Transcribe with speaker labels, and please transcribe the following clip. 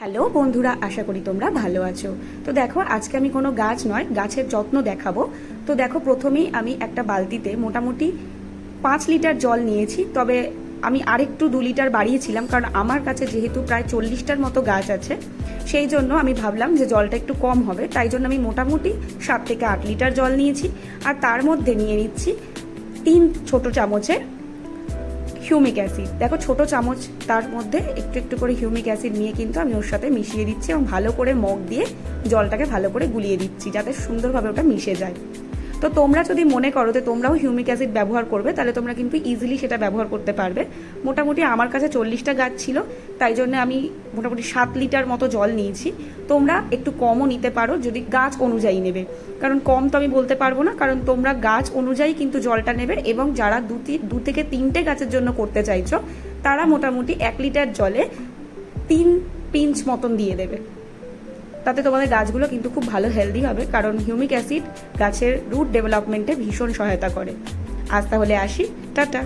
Speaker 1: Hello বন্ধুরা, আশা করি তোমরা ভালো আছো। তো দেখো, আজকে আমি কোনো গাছ নয়, গাছের যত্ন দেখাবো। তো দেখো, প্রথমেই আমি একটা বালতিতে মোটামুটি 5 লিটার জল নিয়েছি। তবে আমি আরেকটু 2 লিটার বাড়িয়েছিলাম, কারণ আমার কাছে যেহেতু প্রায় 40টার মতো গাছ আছে, সেই জন্য আমি ভাবলাম যে জলটা একটু কম হবে। তাই জন্য আমি মোটামুটি 7 থেকে 8 লিটার জল নিয়েছি। আর তার মধ্যে নিয়ে নিচ্ছি 3 ছোট চামচের হিউমিক অ্যাসিড। দেখো, ছোট চামচ, তার মধ্যে একটু একটু করে হিউমিক অ্যাসিড নিয়ে কিন্তু আমি ওর সাথে মিশিয়ে দিচ্ছি এবং ভালো করে মগ দিয়ে জলটাকে ভালো করে গুলিয়ে দিচ্ছি, যাতে সুন্দরভাবে ওটা মিশে যায়। তো তোমরা যদি মনে করো যে তোমরাও হিউমিক অ্যাসিড ব্যবহার করবে, তাহলে তোমরা কিন্তু ইজিলি সেটা ব্যবহার করতে পারবে। মোটামুটি আমার কাছে 40টা গাছ ছিল, তাই জন্য আমি মোটামুটি 7 লিটার মতো জল নিয়েছি। তোমরা একটু কমও নিতে পারো, যদি গাছ অনুযায়ী নেবে। কারণ কম তো আমি বলতে পারবো না, কারণ তোমরা গাছ অনুযায়ী কিন্তু জলটা নেবে। এবং যারা 2 থেকে 3টে গাছের জন্য করতে চাইছো, তারা মোটামুটি 1 লিটার জলে 3 পিঞ্চ মতন দিয়ে দেবে। তাতে তোমাদের গাছগুলো কিন্তু খুব ভালো হেলদি হবে, কারণ হিউমিক অ্যাসিড গাছের রুট ডেভেলপমেন্টে ভীষণ সহায়তা করে। আজ তাহলে আসি, টাটা।